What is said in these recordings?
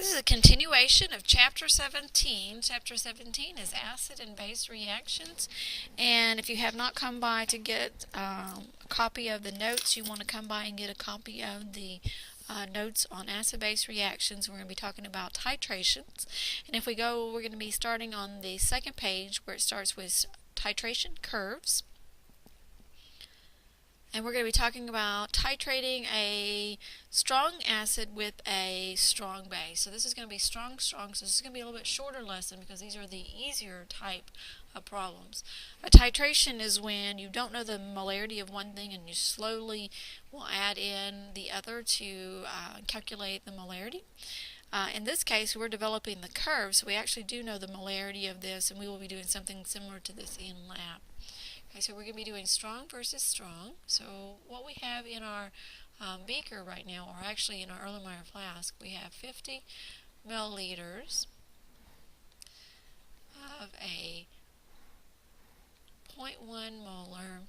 This is a continuation of Chapter 17. Chapter 17 is acid and base reactions. And if you have not come by to get a copy of the notes, you want to come by and get a copy of the notes on acid-base reactions. We're going to be talking about titrations. And if we go, we're going to be starting on the second page where it starts with titration curves. And we're going to be talking about titrating a strong acid with a strong base. So this is going to be strong. So this is going to be a little bit shorter lesson because these are the easier type of problems. A titration is when you don't know the molarity of one thing and you slowly will add in the other to calculate the molarity. In this case, we're developing the curve, so we actually do know the molarity of this, and we will be doing something similar to this in lab. Okay, so we're going to be doing strong versus strong. So what we have in our beaker right now, or actually in our Erlenmeyer flask, we have 50 milliliters of a 0.1 molar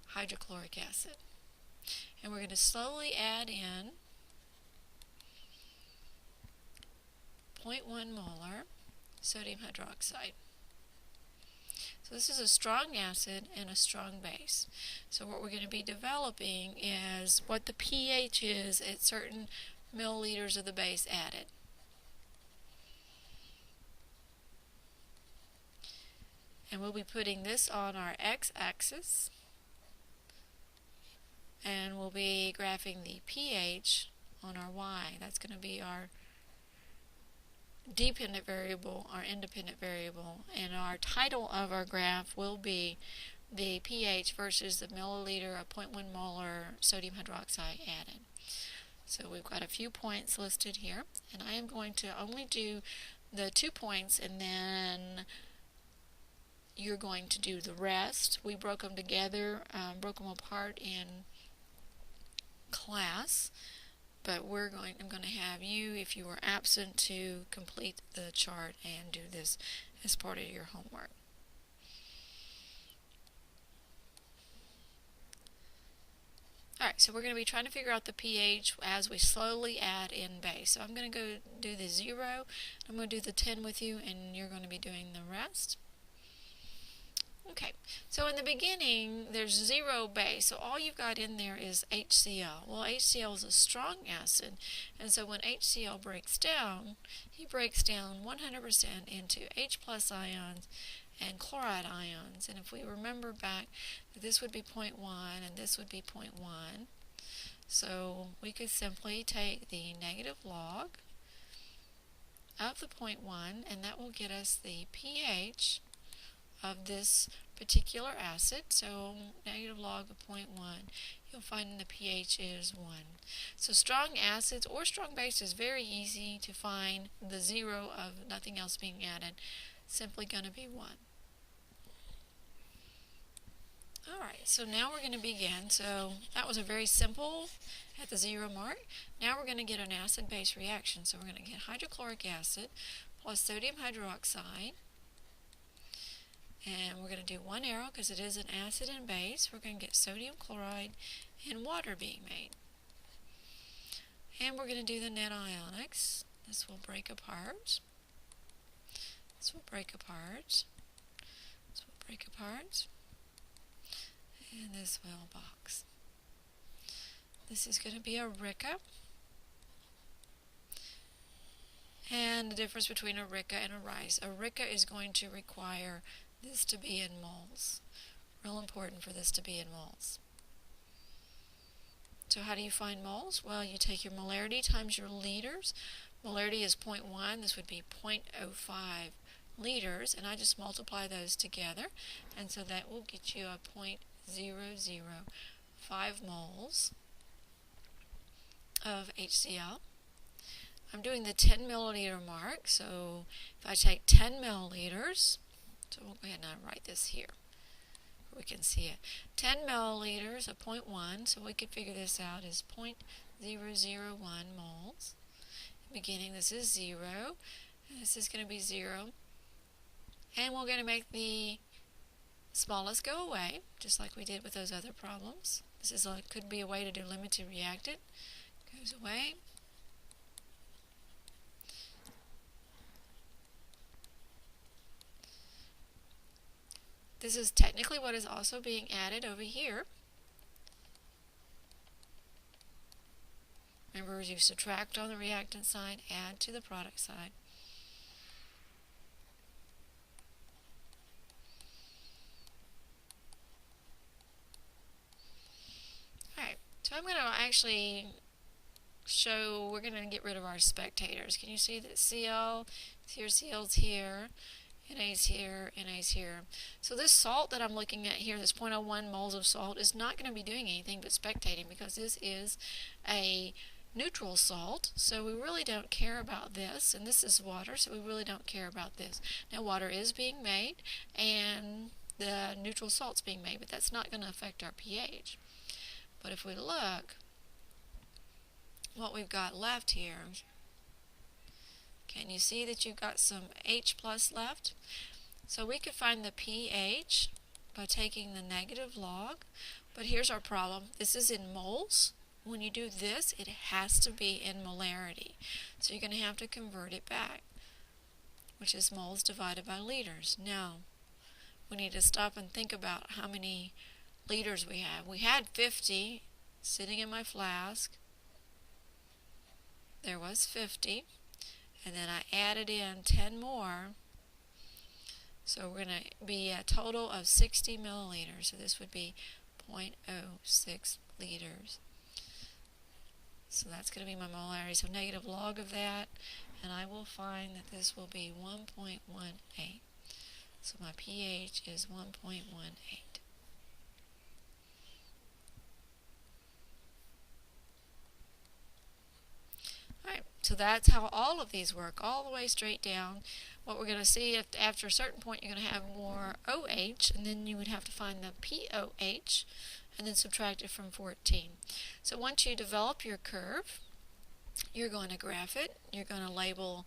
hydrochloric acid. And we're going to slowly add in 0.1 molar sodium hydroxide. So this is a strong acid and a strong base. So what we're going to be developing is what the pH is at certain milliliters of the base added. And we'll be putting this on our x-axis, and we'll be graphing the pH on our y. That's going to be our dependent variable, our independent variable, and our title of our graph will be the pH versus the milliliter of 0.1 molar sodium hydroxide added. So we've got a few points listed here, and I am going to only do the 2 points, and then you're going to do the rest. We broke them together, broke them apart in class. But I'm going to have you, if you were absent, to complete the chart and do this as part of your homework. Alright, so we're going to be trying to figure out the pH as we slowly add in base. So I'm going to go do the 0, I'm going to do the 10 with you, and you're going to be doing the rest. Okay, so in the beginning, there's 0 base, so all you've got in there is HCl. Well, HCl is a strong acid, and so when HCl breaks down, he breaks down 100% into H plus ions and chloride ions. And if we remember back, this would be 0.1 and this would be 0.1. So we could simply take the negative log of the 0.1, and that will get us the pH of this particular acid. So negative log of 0.1, you'll find the pH is 1. So strong acids or strong base is very easy to find. The 0 of nothing else being added, simply going to be 1. Alright, so now we're going to begin. So that was a very simple at the 0 mark. Now we're going to get an acid-base reaction. So we're going to get hydrochloric acid plus sodium hydroxide. And we're going to do one arrow because it is an acid and base. We're going to get sodium chloride and water being made. And we're going to do the net ionics. This will break apart. This will break apart. This will break apart. And this will box. This is going to be a Rica. And the difference between a Rica and a rice. A Rica is going to require this to be in moles. Real important for this to be in moles. So how do you find moles? Well, you take your molarity times your liters. Molarity is 0.1. This would be 0.05 liters, and I just multiply those together, and so that will get you a 0.005 moles of HCl. I'm doing the 10 milliliter mark, so if I take 10 milliliters, so we'll go ahead and write this here. We can see it. 10 milliliters of 0.1, so we could figure this out as 0.001 moles. Beginning, this is 0, and this is going to be 0. And we're going to make the smallest go away, just like we did with those other problems. This could be a way to do limited reactant. Goes away. This is technically what is also being added over here. Remember, as you subtract on the reactant side, add to the product side. Alright, so I'm going to actually show, we're going to get rid of our spectators. Can you see that Cl, Cl's here, NA's here, NA's here. So this salt that I'm looking at here, this 0.01 moles of salt, is not going to be doing anything but spectating because this is a neutral salt, so we really don't care about this, and this is water, so we really don't care about this. Now water is being made and the neutral salt's being made, but that's not going to affect our pH. But if we look what we've got left here, can you see that you've got some H plus left? So we could find the pH by taking the negative log, but here's our problem. This is in moles. When you do this, it has to be in molarity. So you're going to have to convert it back, which is moles divided by liters. Now, we need to stop and think about how many liters we have. We had 50 sitting in my flask. There was 50. And then I added in 10 more. So we're going to be a total of 60 milliliters. So this would be 0.06 liters. So that's going to be my molarity. So negative log of that, and I will find that this will be 1.18. So my pH is 1.18. Alright, so that's how all of these work, all the way straight down. What we're going to see, if after a certain point you're going to have more OH, and then you would have to find the POH, and then subtract it from 14. So once you develop your curve, you're going to graph it. You're going to label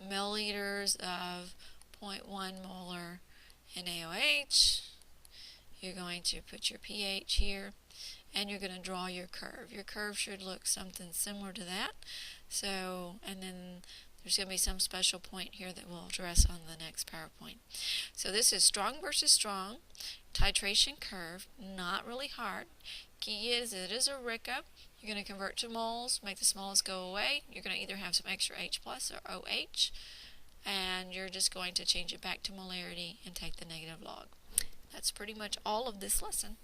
milliliters of 0.1 molar NaOH. You're going to put your pH here, and you're going to draw your curve. Your curve should look something similar to that. So, and then there's going to be some special point here that we'll address on the next PowerPoint. So this is strong versus strong titration curve, not really hard. Key is it is a RICA. You're going to convert to moles, make the smallest go away. You're going to either have some extra H plus or OH, and you're just going to change it back to molarity and take the negative log. That's pretty much all of this lesson.